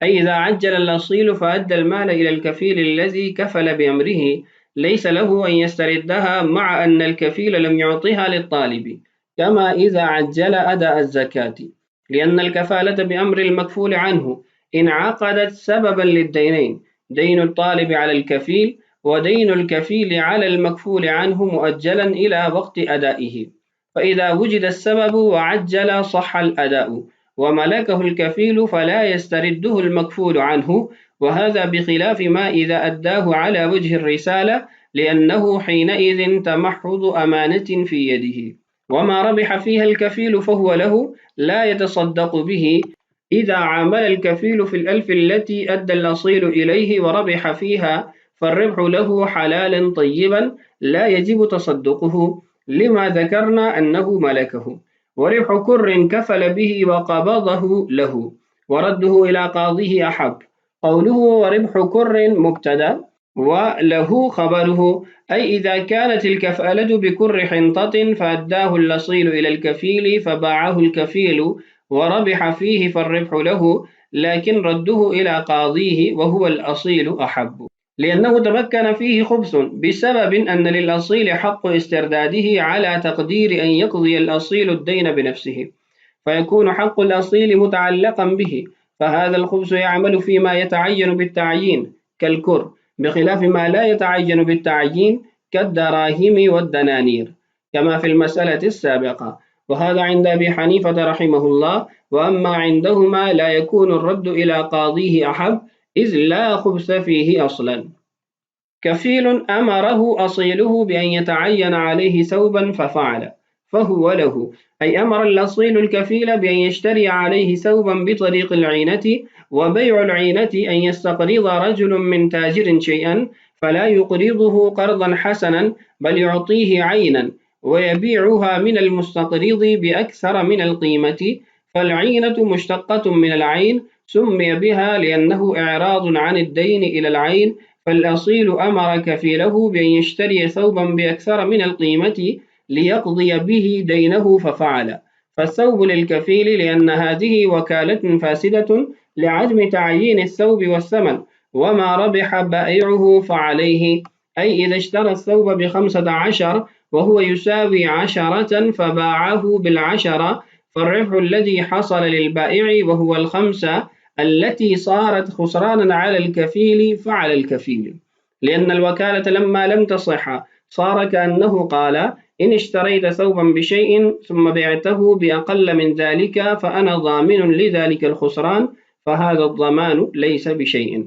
أي إذا عجل الأصيل فأدى المال إلى الكفيل الذي كفل بأمره ليس له أن يستردها مع أن الكفيل لم يعطها للطالب، كما إذا عجل أداء الزكاة، لأن الكفالة بأمر المكفول عنه انعقدت سببا للدينين، دين الطالب على الكفيل ودين الكفيل على المكفول عنه مؤجلا إلى وقت أدائه، فإذا وجد السبب وعجل صح الأداء وملكه الكفيل فلا يسترده المكفول عنه، وهذا بخلاف ما إذا أداه على وجه الرسالة، لأنه حينئذ تمحض أمانة في يده، وما ربح فيها الكفيل فهو له لا يتصدق به. إذا عامل الكفيل في الألف التي أدى الأصيل إليه وربح فيها فالربح له حلالا طيبا لا يجب تصدقه، لما ذكرنا أنه ملكه، وربح كر كفل به وقبضه له ورده إلى قاضيه أحب. قوله وربح كر مبتدأ وله خبره، أي إذا كانت الكفالة بكر حنطة فأداه الأصيل إلى الكفيل فباعه الكفيل وربح فيه فالربح له، لكن رده إلى قاضيه وهو الأصيل أحب، لأنه تمكن فيه خبث بسبب أن للأصيل حق استرداده على تقدير أن يقضي الأصيل الدين بنفسه، فيكون حق الأصيل متعلقا به، فهذا الخبث يعمل فيما يتعين بالتعيين كالكر، بخلاف ما لا يتعين بالتعيين كالدراهم والدنانير كما في المسألة السابقة. وهذا عند أبي حنيفة رحمه الله، وأما عندهما لا يكون الرد إلى قاضيه أحب، إذ لا خبث فيه أصلا. كفيل أمره أصيله بأن يتعين عليه ثوبا ففعل فهو له، أي أمر الأصيل الكفيل بأن يشتري عليه ثوبا بطريق العينة، وبيع العينة أن يستقرض رجل من تاجر شيئا فلا يقرضه قرضا حسنا بل يعطيه عينا ويبيعها من المستقرض بأكثر من القيمة، فالعينة مشتقة من العين سمي بها لأنه إعراض عن الدين إلى العين، فالأصيل أمر كفيله بأن يشتري ثوبا بأكثر من القيمة ليقضي به دينه ففعل، فالثوب للكفيل لأن هذه وكالة فاسدة لعدم تعيين الثوب والثمن، وما ربح بائعه فعليه، أي إذا اشترى الثوب ب15 وهو يساوي 10 فباعه بالعشرة فالربح الذي حصل للبائع وهو الخمسة التي صارت خسرانا على الكفيل فعلى الكفيل، لأن الوكالة لما لم تصح صار كأنه قال إن اشتريت ثوبا بشيء ثم بعته بأقل من ذلك فأنا ضامن لذلك الخسران، فهذا الضمان ليس بشيء.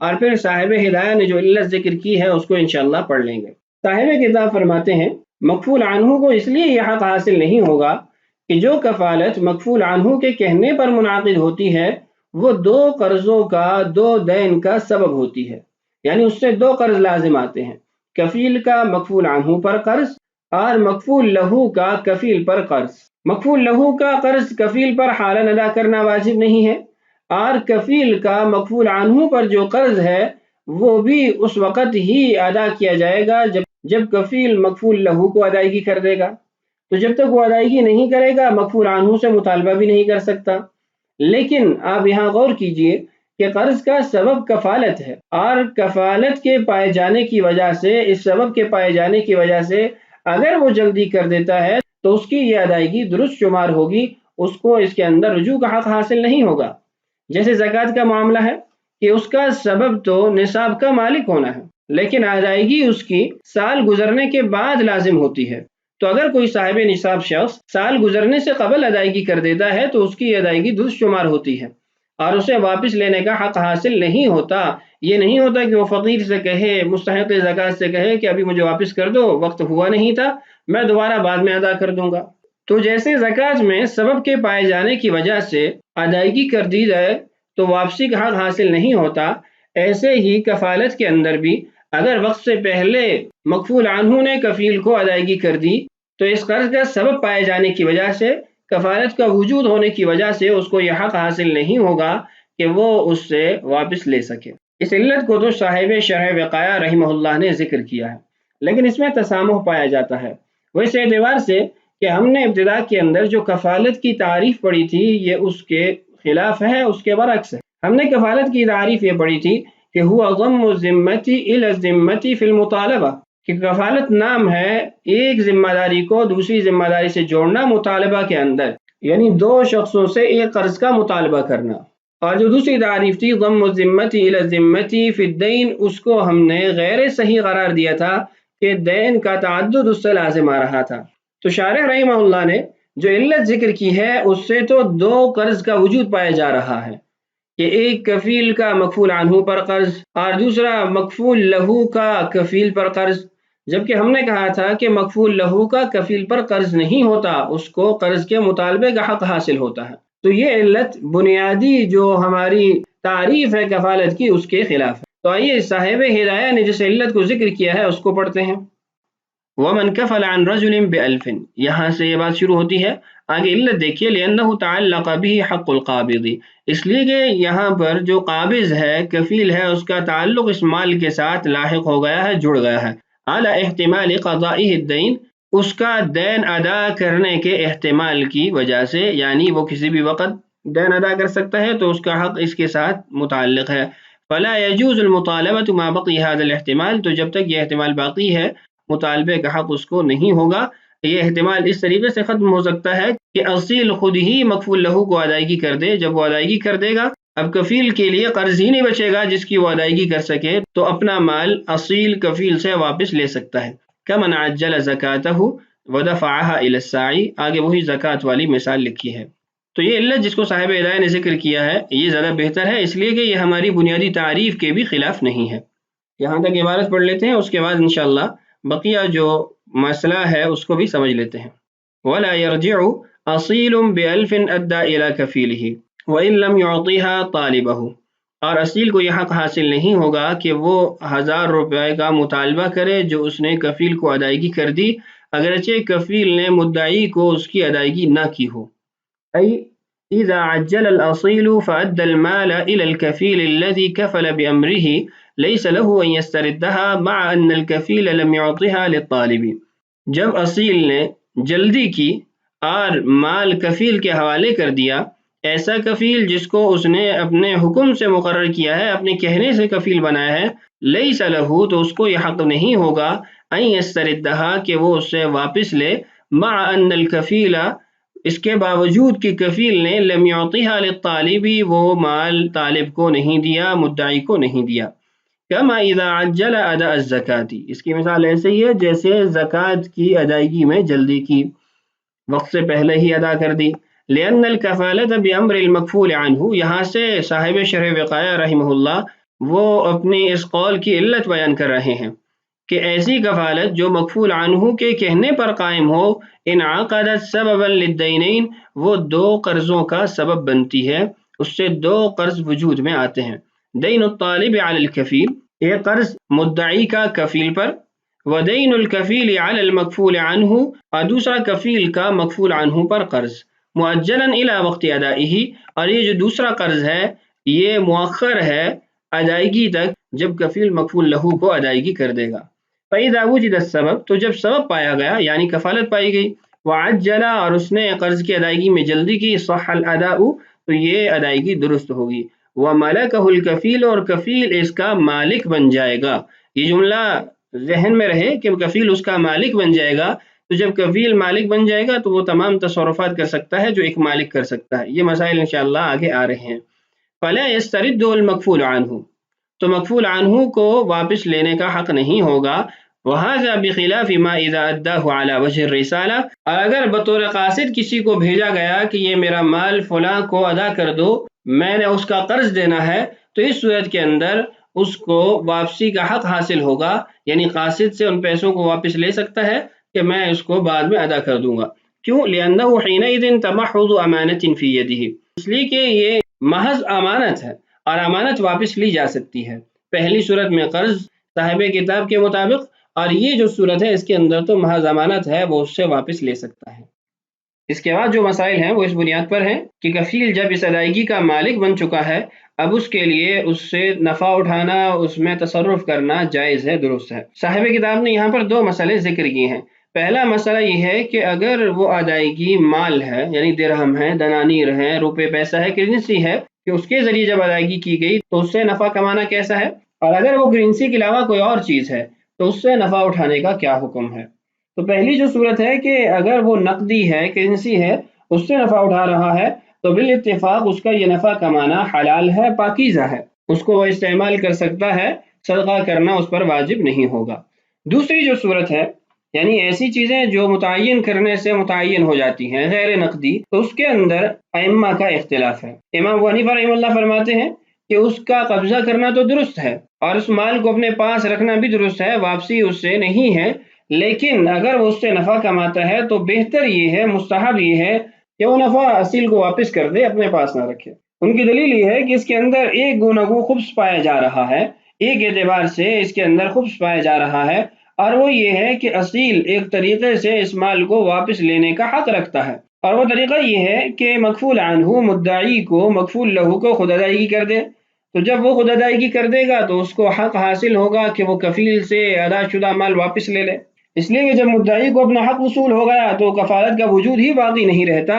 اور پھر صاحب ہدایہ نے جو علت ذکر کی ہے اس کو انشاءاللہ پڑھ لیں گے۔ صاحب کتاب فرماتے ہیں مکفول عنہ کو اس لیے یہ حق حاصل نہیں ہوگا کہ جو کفالت مکفول عنہ کے کہنے پر منعقد ہوتی ہے وہ دو قرضوں کا، دو دین کا سبب ہوتی ہے، یعنی اس سے دو قرض لازم آتے ہیں، کفیل کا مکفول عنہ پر قرض اور مکفول لہو کا کفیل پر قرض۔ مکفول لہو کا قرض کفیل پر حالاً ادا کرنا واجب نہیں ہے، اور کفیل کا مکفول عنہ پر جو قرض ہے وہ بھی اس وقت ہی ادا کیا جائے گا جب کفیل مکفول لہو کو ادائیگی کر دے گا۔ تو جب تک وہ ادائیگی نہیں کرے گا مکفول عنہ سے مطالبہ بھی نہیں کر سکتا۔ لیکن آپ یہاں غور کیجئے کہ قرض کا سبب کفالت ہے، اور کفالت کے پائے جانے کی وجہ سے، اس سبب کے پائے جانے کی وجہ سے اگر وہ جلدی کر دیتا ہے تو اس کی یہ ادائیگی درست شمار ہوگی، اس کو اس کے اندر رجوع کا حق حاصل نہیں ہوگا۔ جیسے زکوٰۃ کا معاملہ ہے کہ اس کا سبب تو نصاب کا مالک ہونا ہے، لیکن ادائیگی اس کی سال گزرنے کے بعد لازم ہوتی ہے۔ تو اگر کوئی صاحب نصاب شخص سال گزرنے سے قبل ادائیگی کر دیتا ہے تو اس کی ادائیگی درست شمار ہوتی ہے اور اسے واپس لینے کا حق حاصل نہیں ہوتا۔ یہ نہیں ہوتا کہ وہ فقیر سے کہے، مستحق زکوٰۃ سے کہے کہ ابھی مجھے واپس کر دو، وقت ہوا نہیں تھا، میں دوبارہ بعد میں ادا کر دوں گا۔ تو جیسے زکوٰۃ میں سبب کے پائے جانے کی وجہ سے ادائیگی کر دی جائے تو واپسی کا حق حاصل نہیں ہوتا، ایسے ہی کفالت کے اندر بھی اگر وقت سے پہلے مکفول عنہ نے کفیل کو ادائیگی کر دی تو اس قرض کا سبب پائے جانے کی وجہ سے، کفالت کا وجود ہونے کی وجہ سے اس کو یہ حق حاصل نہیں ہوگا کہ وہ اس سے واپس لے سکے۔ اس علت کو تو صاحب شرح وقایہ رحمہ اللہ نے ذکر کیا ہے، لیکن اس میں تسامح پایا جاتا ہے، وہ اس اعتبار سے کہ ہم نے ابتدا کے اندر جو کفالت کی تعریف پڑھی تھی یہ اس کے خلاف ہے، اس کے برعکس ہے۔ ہم نے کفالت کی تعریف یہ پڑھی تھی کہ ہوا ضم الذمۃ الی الذمۃ فی المطالبہ، کہ کفالت نام ہے ایک ذمہ داری کو دوسری ذمہ داری سے جوڑنا مطالبہ کے اندر، یعنی دو شخصوں سے ایک قرض کا مطالبہ کرنا۔ اور جو دوسری تعریف تھی ضم الذمۃ الی الذمۃ فی الدین، اس کو ہم نے غیر صحیح قرار دیا تھا کہ دین کا تعدد اس سے لازم آ رہا تھا۔ تو شارح رحمہ اللہ نے جو علت ذکر کی ہے اس سے تو دو قرض کا وجود پایا جا رہا ہے کہ ایک کفیل کا مکفول عنہ پر قرض اور دوسرا مکفول لہو کا کفیل پر قرض، جبکہ ہم نے کہا تھا کہ مکفول لہو کا کفیل پر قرض نہیں ہوتا، اس کو قرض کے مطالبے کا حق حاصل ہوتا ہے۔ تو یہ علت بنیادی جو ہماری تعریف ہے کفالت کی اس کے خلاف ہے۔ تو آئیے صاحب ہدایہ نے جس علت کو ذکر کیا ہے اس کو پڑھتے ہیں۔ وَمَنْ كَفَلَ عَنْ رَجُلٍ بِأَلْفٍ، یہاں سے یہ بات شروع ہوتی ہے، آگے علت دیکھیے لِأَنَّهُ تَعَلَّقَ بِهِ حَقُّ الْقَابِضِ، اس لیے کہ یہاں پر جو قابض ہے، کفیل ہے، اس کا تعلق اس مال کے ساتھ لاحق ہو گیا ہے، جڑ گیا ہے۔ عَلَى احتمال قضائه الدین، اس کا دین ادا کرنے کے احتمال کی وجہ سے، یعنی وہ کسی بھی وقت دین ادا کر سکتا ہے تو اس کا حق اس کے ساتھ متعلق ہے۔ فَلَا يَجُوزُ الْمُطَالَبَةُ مَا بَقِيَ هَذَا الْاحْتِمَالِ، تو جب تک یہ احتمال باقی ہے مطالبے کا حق اس کو نہیں ہوگا۔ یہ احتمال اس طریقے سے ختم ہو سکتا ہے کہ اصیل خود ہی مکفول لہو کو ادائیگی کر دے، جب وہ ادائیگی کر دے گا اب کفیل کے لیے قرض ہی نہیں بچے گا جس کی وہ ادائیگی کر سکے، تو اپنا مال اصیل کفیل سے واپس لے سکتا ہے۔ کمن عجل زکاتہ ودفعها الى الساعی، آگے وہی زکوٰۃ والی مثال لکھی ہے۔ تو یہ علت جس کو صاحب ہدایہ نے ذکر کیا ہے یہ زیادہ بہتر ہے، اس لیے کہ یہ ہماری بنیادی تعریف کے بھی خلاف نہیں ہے۔ یہاں تک عبارت پڑھ لیتے ہیں، اس کے بعد انشاءاللہ بقیہ جو مسئلہ ہے اس کو بھی سمجھ لیتے ہیں۔ وَلَا يَرْجِعُ أَصِيلٌ بِأَلْفٍ أَدَّى إِلَى كَفِيلِهِ وَإِن لَمْ يُعْطِهَا طَالِبَهُ، اور اصیل کو یہ حق حاصل نہیں ہوگا کہ وہ 1000 روپے کا مطالبہ کرے جو اس نے کفیل کو ادائیگی کر دی، اگرچہ کفیل نے مدعی کو اس کی ادائیگی نہ کی ہو۔ أي إذا عجل الأصيل فأدى المال إلى الكفيل الذي كفل بأمره ليس له أن يستردها مع أن الكفيل لم يعطها للطالب، جب اصیل نے جلدی کی اور مال کفیل کے حوالے کر دیا، ایسا کفیل جس کو اس نے اپنے حکم سے مقرر کیا ہے، اپنے کہنے سے کفیل بنایا ہے، ليس له، تو اس کو یہ حق نہیں ہوگا أن يستردها کہ وہ اس سے واپس لے، مع أن الكفيل، اس کے باوجود کہ کفیل نے لم يعطها للطالب، وہ مال طالب کو نہیں دیا، مدعی کو نہیں دیا۔ کما اذا عجل اداء الزکاة، اس کی مثال ایسے ہی ہے جیسے زکوٰۃ کی ادائیگی میں جلدی کی، وقت سے پہلے ہی ادا کر دی۔ لأن الکفالۃ بأمر المکفول عنہ، یہاں سے صاحب شرح وقایہ رحمہ اللہ وہ اپنی اس قول کی علت بیان کر رہے ہیں کہ ایسی کفالت جو مکفول عنہ کے کہنے پر قائم ہو، انعقدت سببا للدینین، وہ دو قرضوں کا سبب بنتی ہے، اس سے دو قرض وجود میں آتے ہیں۔ دین الطالب علی الکفیل، ایک قرض مدعی کا کفیل پر، ودین الکفیل علی المکفول عنہ، اور دوسرا کفیل کا مکفول عنہ پر قرض، مؤجلا الی وقت ادائہ، اور یہ جو دوسرا قرض ہے یہ مؤخر ہے ادائیگی تک، جب کفیل مکفول لہو کو ادائیگی کر دے گا۔ فَإِذَا وُجِدَ السَّبَب، تو جب سبب پایا گیا یعنی کفالت پائی گئی، وعجل، اور اس نے قرض کی ادائیگی میں جلدی کی، صح الاداء، تو یہ ادائیگی درست ہوگی۔ وَمَلَكَهُ الْكَفِيلُ، اور کفیل اس کا مالک بن جائے گا۔ یہ جملہ ذہن میں رہے کہ کفیل اس کا مالک بن جائے گا، تو جب کفیل مالک بن جائے گا تو وہ تمام تصرفات کر سکتا ہے جو ایک مالک کر سکتا ہے۔ یہ مسائل انشاءاللہ آگے آ رہے ہیں۔ فَلَا يَسْتَرِدُّ الْمَكْفُولُ عَنْهُ، تو مکفول عنہ کو واپس لینے کا حق نہیں ہوگا۔ وَهَذَا بِخِلَافِ مَا إِذَا أَدَّاهُ عَلَى وَجْهِ الرِّسَالَةِ، اور اگر بطور قاصد کسی کو بھیجا گیا کہ یہ میرا مال فلاں کو ادا کر دو، میں نے اس کا قرض دینا ہے، تو اس صورت کے اندر اس کو واپسی کا حق حاصل ہوگا، یعنی قاصد سے ان پیسوں کو واپس لے سکتا ہے کہ میں اس کو بعد میں ادا کر دوں گا۔ کیوں؟ لِأَنَّهُ حِينَئِذٍ تَمَحُّضُ أَمَانَةٍ فِي يَدِهِ، اس لیے کہ یہ محض امانت ہے اور امانت واپس لی جا سکتی ہے۔ پہلی صورت میں قرض صاحب کتاب کے مطابق، اور یہ جو صورت ہے اس کے اندر تو محض امانت ہے، وہ اس سے واپس لے سکتا ہے۔ اس کے بعد جو مسائل ہیں وہ اس بنیاد پر ہیں کہ کفیل جب اس ادائیگی کا مالک بن چکا ہے، اب اس کے لیے اس سے نفع اٹھانا، اس میں تصرف کرنا جائز ہے، درست ہے۔ صاحب کتاب نے یہاں پر دو مسئلے ذکر کیے ہیں۔ پہلا مسئلہ یہ ہے کہ اگر وہ ادائیگی مال ہے، یعنی درہم ہے، دنانیر ہے، روپے پیسہ ہے، کرنسی ہے، کہ اس کے ذریعے جب ادائیگی کی گئی تو اس سے نفع کمانا کیسا ہے، اور اگر وہ کرنسی کے علاوہ کوئی اور چیز ہے تو اس سے نفع اٹھانے کا کیا حکم ہے۔ تو پہلی جو صورت ہے کہ اگر وہ نقدی ہے، کرنسی ہے، اس سے نفع اٹھا رہا ہے تو بالاتفاق اس کا یہ نفع کمانا حلال ہے، پاکیزہ ہے، اس کو وہ استعمال کر سکتا ہے، صدقہ کرنا اس پر واجب نہیں ہوگا۔ دوسری جو صورت ہے، یعنی ایسی چیزیں جو متعین کرنے سے متعین ہو جاتی ہیں، غیر نقدی، تو اس کے اندر ائمہ کا اختلاف ہے۔ امام ابو حنیفہ رحمہ اللہ فرماتے ہیں کہ اس کا قبضہ کرنا تو درست ہے اور اس مال کو اپنے پاس رکھنا بھی درست ہے، واپسی اس سے نہیں ہے، لیکن اگر وہ اس سے نفع کماتا ہے تو بہتر یہ ہے، مستحب یہ ہے کہ وہ نفع اصیل کو واپس کر دے، اپنے پاس نہ رکھے۔ ان کی دلیل یہ ہے کہ اس کے اندر ایک گوناگو خبث پایا جا رہا ہے، ایک اعتبار سے اس کے اندر خبث پایا جا رہا ہے، اور وہ یہ ہے کہ اصیل ایک طریقے سے اس مال کو واپس لینے کا حق رکھتا ہے، اور وہ طریقہ یہ ہے کہ مکفول عنہ مدعی کو مکفول لہو کو خود ادائیگی کر دے، تو جب وہ خود ادائیگی کر دے گا تو اس کو حق حاصل ہوگا کہ وہ کفیل سے ادا شدہ مال واپس لے لے۔ اس لیے کہ جب مدعی کو اپنا حق وصول ہو گیا تو کفالت کا وجود ہی باقی نہیں رہتا،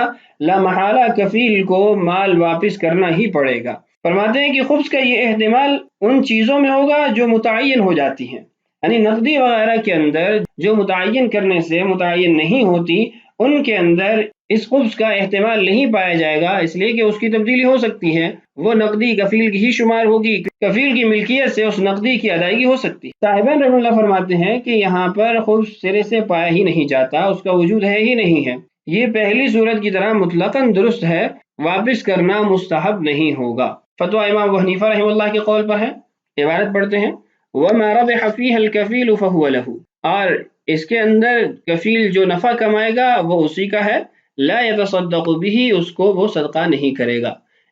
لا محالہ کفیل کو مال واپس کرنا ہی پڑے گا۔ فرماتے ہیں کہ خبث کا یہ احتمال ان چیزوں میں ہوگا جو متعین ہو جاتی ہیں، یعنی نقدی وغیرہ کے اندر جو متعین کرنے سے متعین نہیں ہوتی، ان کے اندر اس خبث کا احتمال نہیں پایا جائے گا، اس لیے کہ اس کی تبدیلی ہو سکتی ہے، وہ نقدی کفیل کی ہی شمار ہوگی، کفیل کی ملکیت سے اس نقدی کی ادائیگی ہو سکتی ہے۔ صاحبان رحمہ اللہ فرماتے ہیں کہ یہاں پر خبث سرے سے پایا ہی نہیں جاتا، اس کا وجود ہے ہی نہیں ہے، یہ پہلی صورت کی طرح مطلقاً درست ہے، واپس کرنا مستحب نہیں ہوگا۔ فتویٰ امام ابو حنیفہ رحمہ اللہ کے قول پر ہے۔ عبارت پڑھتے ہیں، وَمَا رَبِحَ فِيهَا الْكَفِيلُ فَهُوَ لَهُ، اور اس کے اندر کفیل جو نفع کمائے گا وہ اسی کا ہے، لا يتصدق به، اس کو وہ صدقہ نہیں کرے گا۔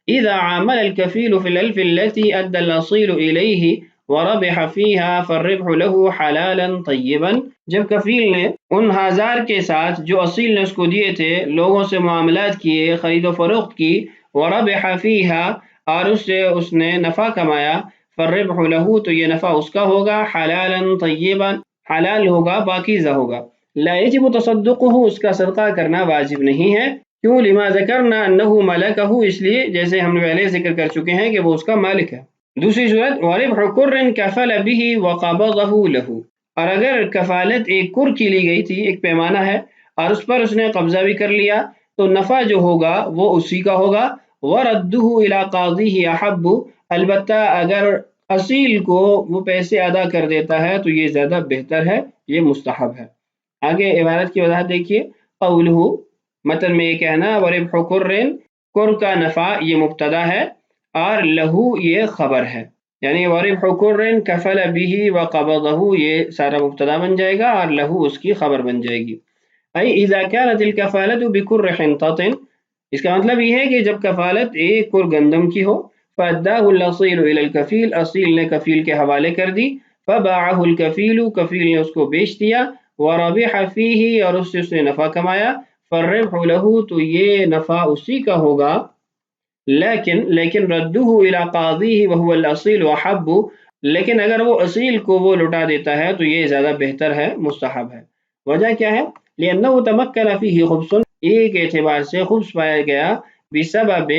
اذا عامل الكفيل في الالف التي ادى الاصيل اليه وربح فيها فالربح له حلالا طيبا، جب کفیل نے ان ہزار کے ساتھ جو اصیل نے اس کو دیے تھے، لوگوں سے معاملات کیے، خرید و فروخت کی، وربح فيها، اور اس سے اس نے نفع کمایا، فالربح له، تو یہ نفع اس کا ہوگا، حلالا طیبا، حلال ہوگا، پاکیزہ ہوگا، لا یجب تصدقه، اس کا صدقہ کرنا واجب نہیں ہے۔ کیوں؟ لما ذکرنا انہ ملکہ، اس لیے جیسے ہم نے پہلے ذکر کر چکے ہیں کہ وہ اس کا مالک ہے۔ دوسری صورت، وربح کر کفل به وقبضه له، اور اگر کفالت ایک کر کی لی گئی تھی، ایک پیمانہ ہے، اور اس پر اس نے قبضہ بھی کر لیا، تو نفع جو ہوگا وہ اسی کا ہوگا، وردہ الی قاضیہ احب، البتہ اگر اصیل کو وہ پیسے ادا کر دیتا ہے تو یہ زیادہ بہتر ہے، یہ مستحب ہے۔ آگے عبارت کی وضاحت دیکھیے، قولہ، متن میں یہ کہنا، وربح کر، کر کا نفع یہ مبتدا ہے اور لہو یہ خبر ہے۔ یعنی وربح کر کفل به وقبضه، یہ سارا مبتدا بن جائے گا اور لہو اس کی خبر بن جائے گی. ای اذا كانت الكفالة بكر حنطة، اس کا مطلب یہ ہے کہ جب کفالت ایک کر گندم کی ہو، فاداه الاصيل الى الكفيل، اصیل نے کفیل کے حوالے کر دی، فباعه الكفيل، کفیل نے اس کو بیچ دیا، وربح فيه، اور اس سے اس نے نفع کمایا، فالربح له، تو یہ نفع اسی کا ہوگا. لیکن ردہ الی قاضیہ وہو الاصیل احب، لیکن اگر وہ اصیل کو وہ لٹا دیتا ہے تو یہ زیادہ بہتر ہے، مستحب ہے. وجہ کیا ہے؟ لأنہ تمکن فیہ خبث، ایک اعتبار سے خبث پایا گیا، بسبب،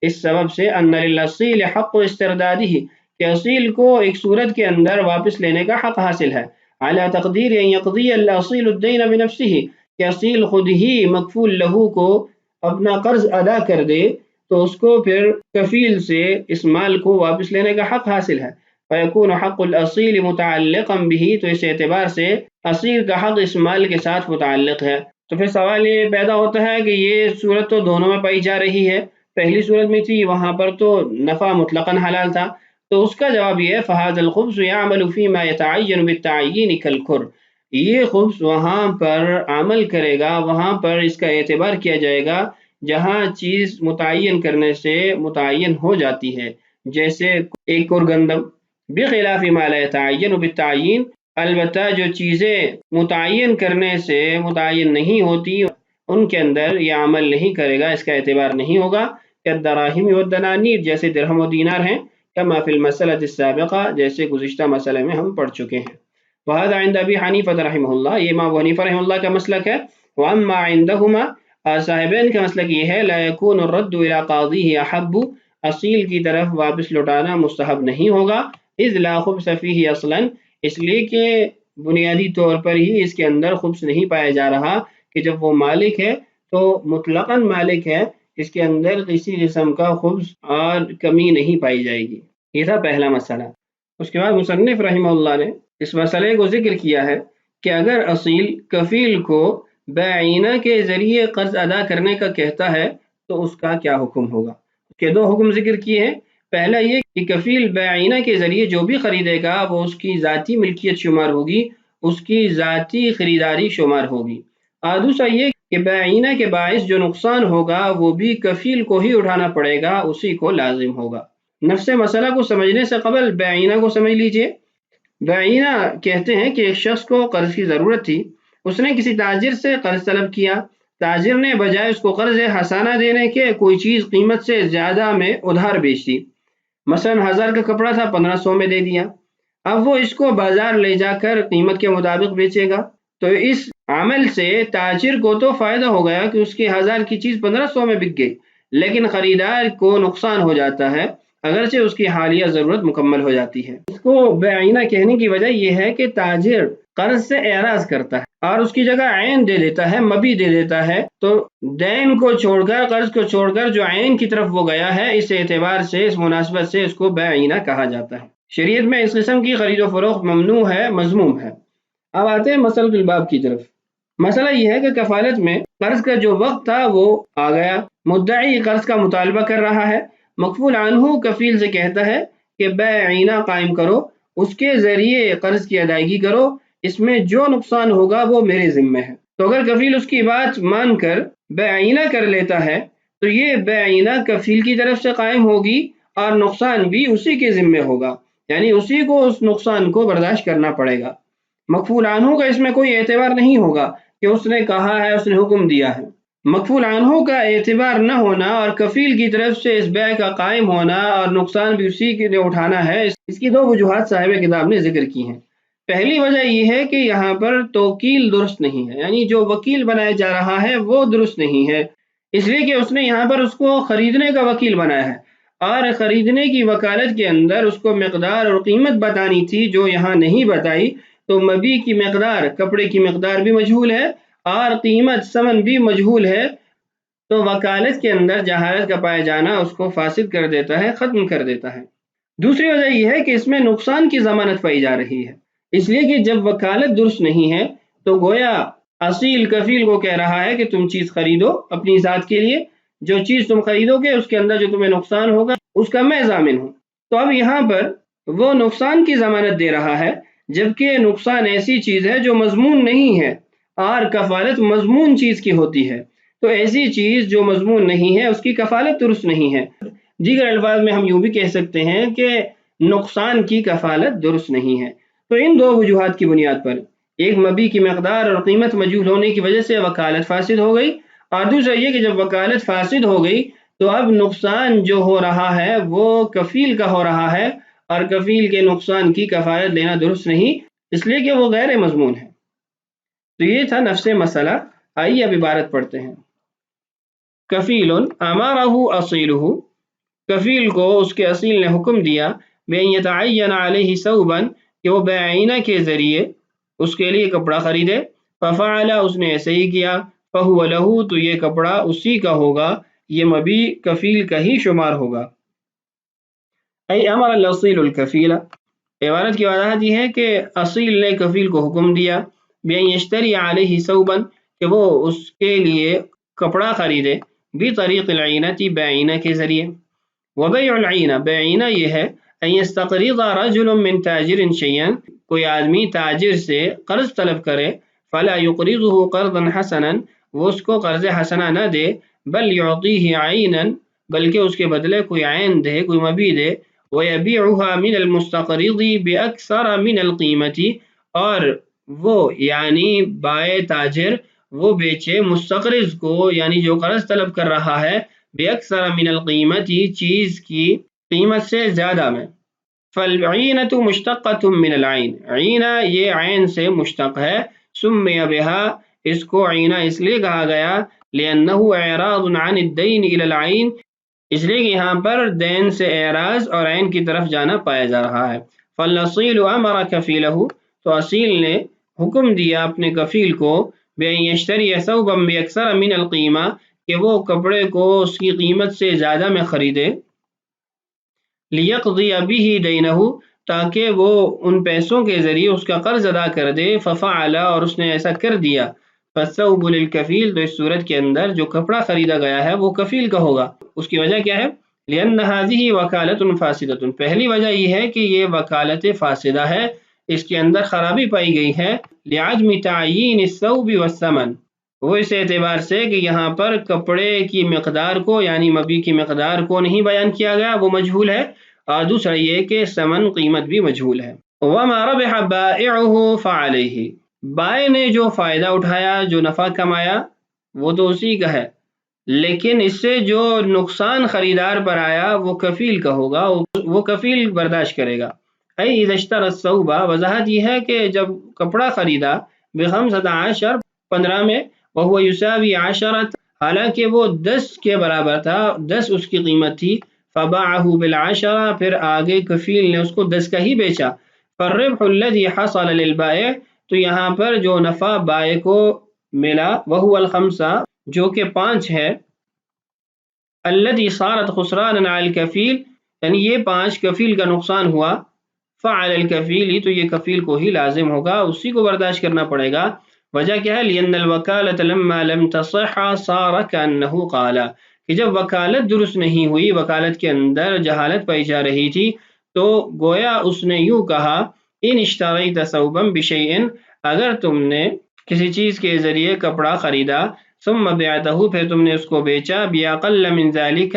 اس سبب سے، ان للاصیل حق استردادہ، کہ اصیل کو ایک صورت کے اندر واپس لینے کا حق حاصل ہے، علی تقدیر ان یقضی الاصیل الدین بنفسہ، کہ اصیل خود ہی مکفول لہو کو اپنا قرض ادا کر دے تو اس کو پھر کفیل سے اس مال کو واپس لینے کا حق حاصل ہے. فیکون حق الاصیل متعلقا به، تو اس اعتبار سے اصیل کا حق اس مال کے ساتھ متعلق ہے. تو پھر سوال یہ پیدا ہوتا ہے کہ یہ صورت تو دونوں میں پائی جا رہی ہے، پہلی صورت میں تھی وہاں پر تو نفع مطلقاً حلال تھا، تو اس کا جواب یہ ہے فَهَذَا الْخُبْثُ يَعْمَلُ فِي مَا يَتَعَيَّنُ بِالتَّعْيِينِ كَالْكُرْ، یہ خبث وہاں پر عمل کرے گا، وہاں پر اس کا اعتبار کیا جائے گا جہاں چیز متعین کرنے سے متعین ہو جاتی ہے، جیسے ایک اور گندم. بخلاف ما لا يتعین بالتعیین، البتہ جو چیزیں متعین کرنے سے متعین نہیں ہوتی ان کے اندر یہ عمل نہیں کرے گا، اس کا اعتبار نہیں ہوگا. الدراہم والدنانیر، جیسے درہم و دینار ہیں، کما فی المسألۃ السابقہ، جیسے گزشتہ مسئلے میں ہم پڑھ چکے ہیں. وهذا عند ابی حنیفہ رحمہ اللہ، یہ امام ابو حنیفہ رحمہ اللہ کا مسلک ہے. واما عندهما، صاحبین کا مسلک یہ ہے، لا يكون الرد الى قاضیہ احب، اصیل کی طرف واپس لوٹانا مستحب نہیں ہوگا، اذ لا خبث فیہ اصلا، اس لیے کہ بنیادی طور پر ہی اس کے اندر خبث نہیں پایا جا رہا، کہ جب وہ مالک ہے تو مطلقاً مالک ہے، اس کے اندر کسی قسم کا خبث اور کمی نہیں پائی جائے گی. یہ تھا پہلا مسئلہ. اس کے بعد مصنف رحمہ اللہ نے اس مسئلے کو ذکر کیا ہے کہ اگر اصیل کفیل کو بیعینہ کے ذریعے قرض ادا کرنے کا کہتا ہے تو اس کا کیا حکم ہوگا. اس کے دو حکم ذکر کیے ہیں. پہلا یہ کہ کفیل بیعینہ کے ذریعے جو بھی خریدے گا وہ اس کی ذاتی ملکیت شمار ہوگی، اس کی ذاتی خریداری شمار ہوگی. اور دوسرا یہ کہ بیعینہ کے باعث جو نقصان ہوگا وہ بھی کفیل کو ہی اٹھانا پڑے گا، اسی کو لازم ہوگا. نفس مسئلہ کو سمجھنے سے قبل بیعینہ کو سمجھ لیجئے. بیعینہ کہتے ہیں کہ ایک شخص کو قرض کی ضرورت تھی، اس نے کسی تاجر سے قرض طلب کیا، تاجر نے بجائے اس کو قرض حسانہ دینے کے کوئی چیز قیمت سے زیادہ میں ادھار بیچ دی. مثلا 1000 کا کپڑا تھا، 1500 میں دے دیا. اب وہ اس کو بازار لے جا کر قیمت کے مطابق بیچے گا، تو اس عمل سے تاجر کو تو فائدہ ہو گیا کہ اس کی 1000 کی چیز 1500 میں بک گئی، لیکن خریدار کو نقصان ہو جاتا ہے، اگرچہ اس کی حالیہ ضرورت مکمل ہو جاتی ہے. اس کو بیعینہ کہنے کی وجہ یہ ہے کہ تاجر قرض سے اعراض کرتا ہے اور اس کی جگہ عین دے دیتا ہے، مبی دے دیتا ہے، تو دین کو چھوڑ کر، قرض کو چھوڑ کر جو عین کی طرف وہ گیا ہے، اس اعتبار سے، اس مناسبت سے اس کو بیعینہ کہا جاتا ہے. شریعت میں اس قسم کی خرید و فروخت ممنوع ہے، مذموم ہے. اب آتے ہیں مسئلۃ الباب کی طرف. مسئلہ یہ ہے کہ کفالت میں قرض کا جو وقت تھا وہ آ گیا، مدعی قرض کا مطالبہ کر رہا ہے، مکفول عنہ کفیل سے کہتا ہے کہ بیعینہ قائم کرو، اس کے ذریعے قرض کی ادائیگی کرو، اس میں جو نقصان ہوگا وہ میرے ذمہ ہے. تو اگر کفیل اس کی بات مان کر بیعینہ کر لیتا ہے تو یہ بیعینہ کفیل کی طرف سے قائم ہوگی اور نقصان بھی اسی کے ذمہ ہوگا، یعنی اسی کو اس نقصان کو برداشت کرنا پڑے گا. مکفول عنہ کا اس میں کوئی اعتبار نہیں ہوگا کہ اس نے کہا ہے، اس نے حکم دیا ہے. مکفول عنہ کا اعتبار نہ ہونا اور کفیل کی طرف سے اس بیع کا قائم ہونا اور نقصان بھی اسی کے لیے اٹھانا ہے، اس کی دو وجوہات صاحب کتاب نے ذکر کی ہیں. پہلی وجہ یہ ہے کہ یہاں پر توکیل درست نہیں ہے، یعنی جو وکیل بنایا جا رہا ہے وہ درست نہیں ہے، اس لیے کہ اس نے یہاں پر اس کو خریدنے کا وکیل بنایا ہے، اور خریدنے کی وکالت کے اندر اس کو مقدار اور قیمت بتانی تھی جو یہاں نہیں بتائی، تو مبی کی مقدار، کپڑے کی مقدار بھی مجہول ہے اور قیمت ثمن بھی مجہول ہے، تو وکالت کے اندر جہالت کا پایا جانا اس کو فاسد کر دیتا ہے، ختم کر دیتا ہے. دوسری وجہ یہ ہے کہ اس میں نقصان کی ضمانت پائی جا رہی ہے، اس لیے کہ جب وکالت درست نہیں ہے تو گویا اصیل کفیل کو کہہ رہا ہے کہ تم چیز خریدو اپنی ذات کے لیے، جو چیز تم خریدو گے اس کے اندر جو تمہیں نقصان ہوگا اس کا میں ضامن ہوں. تو اب یہاں پر وہ نقصان کی ضمانت دے رہا ہے، جبکہ نقصان ایسی چیز ہے جو مضمون نہیں ہے اور کفالت مضمون چیز کی ہوتی ہے، تو ایسی چیز جو مضمون نہیں ہے اس کی کفالت درست نہیں ہے۔ دیگر الفاظ میں ہم یوں بھی کہہ سکتے ہیں کہ نقصان کی کفالت درست نہیں ہے۔ تو ان دو وجوہات کی بنیاد پر، ایک مبی کی مقدار اور قیمت مجہول ہونے کی وجہ سے وکالت فاسد ہو گئی، اور دوسرا یہ کہ جب وکالت فاسد ہو گئی تو اب نقصان جو ہو رہا ہے وہ کفیل کا ہو رہا ہے، اور کفیل کے نقصان کی کفالت لینا درست نہیں، اس لیے کہ وہ غیر مضمون ہے۔ تو یہ تھا نفس مسئلہ۔ آئیے اب عبارت پڑھتے ہیں۔ کفیل امارہ اصیلہ، کفیل کو اس کے اصیل نے حکم دیا بأن یتعین علیہ ثوبا، کہ وہ بعینہ کے ذریعے اس کے لیے کپڑا خریدے، ففعل، اس نے ایسے ہی کیا، فہو لہ، تو یہ کپڑا اسی کا ہوگا، یہ مبی کفیل کا ہی شمار ہوگا۔ ای امر الاصیل الکفیل، عبارت کی وضاحت یہ ہے کہ اصیل نے کفیل کو حکم دیا بأن یشتری علیہ ثوبا، کہ وہ اس کے لیے کپڑا خریدے، بطریق العینۃ، بعینہ کے ذریعے۔ وبیع العینہ، بعینہ یہ ہے ان یستقرض رجل من تاجر شیئا، کوئی آدمی تاجر سے قرض طلب کرے، فلا یقرضه قرضا حسنا، وہ اس کو قرض حسنہ نہ دے، بل یعطیہ عینا، بلکہ اس کے بدلے کوئی عین دے، کوئی مبی دے، ویبیعها من المستقرض باکثر من القیمة، اور وہ یعنی بائے تاجر وہ بیچے مستقرض کو، یعنی جو قرض طلب کر رہا ہے، باکثر من القیمة، چیز کی قیمت سے زیادہ میں۔ فالعینۃ مشتقۃ من العین، عینہ یہ عین سے مشتق ہے، سمی بها، اس کو عینہ اس لیے کہا گیا لأنہ اعراض عن الدین الی العین، اس لیے کہ یہاں پر دین سے اعراض اور عین کی طرف جانا پایا جا رہا ہے۔ فالاصیل امر کفیلہ، تو اصیل نے حکم دیا اپنے کفیل کو بأن یشتری ثوبا باکثر من القیمہ، کہ وہ کپڑے کو اس کی قیمت سے زیادہ میں خریدے، لیقضی بہ دینہ، تاکہ وہ ان پیسوں کے ذریعے اس کا قرض ادا کر دے، ففعل، اور اس نے ایسا کر دیا، فالثوب للکفیل، تو اس صورت کے اندر جو کپڑا خریدا گیا ہے وہ کفیل کا ہوگا۔ اس کی وجہ کیا ہے؟ لأن هذه وکالۃ فاسدۃ، پہلی وجہ یہ ہے کہ یہ وکالت فاسدہ ہے، اس کے اندر خرابی پائی گئی ہے، لعدم تعیین الثوب والثمن، وہ اس اعتبار سے کہ یہاں پر کپڑے کی مقدار کو یعنی مبی کی مقدار کو نہیں بیان کیا گیا، وہ مجہول ہے، اور دوسرا یہ کہ ثمن قیمت بھی مجہول ہے۔ وما ربح بائعہ فعلیہ، بائع نے جو فائدہ اٹھایا، جو نفع کمایا، وہ تو اسی کا ہے، لیکن اس سے جو نقصان خریدار پر آیا وہ کفیل کا ہوگا، وہ کفیل برداشت کرے گا۔ ای اذا اشترى الثوب، وضاحت یہ ہے کہ جب کپڑا خریدا، ب15، 15 میں، وهو يساوي 10، حالانکہ وہ 10 کے برابر تھا، 10 اس کی قیمت تھی، فباعه بالعشرہ، پھر آگے کفیل نے اس کو 10 کا ہی بیچا، فالربح الذي حصل للبائع، تو یہاں پر جو نفع بائع کو ملا، وهو الخمسہ، جو کہ 5 ہے، الذي صارت خسرانا على الكفیل، یعنی یہ 5 کفیل کا نقصان ہوا، فعل الکفیل، تو یہ کفیل کو ہی لازم ہوگا، اسی کو برداشت کرنا پڑے گا۔ وجہ کیا ہے؟ لأن الوکالۃ لما لم تصح صار كأنه قال، کہ جب وکالت درست نہیں ہوئی، وکالت کے اندر جہالت پائی جا رہی تھی، تو گویا اس نے یوں کہا، ان اشتریت ثوبا بشیء، اگر تم نے کسی چیز کے ذریعے کپڑا خریدا، ثم بعتہ، پھر تم نے اس کو بیچا، باقل من ذلك،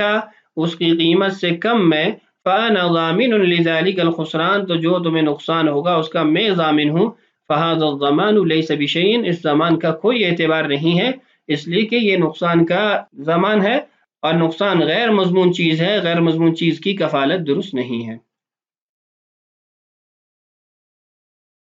اس کی قیمت سے کم میں، فانا ضامن لذلك الخسران، تو جو تمہیں نقصان ہوگا اس کا میں ضامن ہوں، فهذا الضمان ليس بشيء، اس ضمان کا کوئی اعتبار نہیں ہے، اس لیے کہ یہ نقصان کا ضمان ہے، اور نقصان غیر مضمون چیز ہے، غیر مضمون چیز کی کفالت درست نہیں ہے۔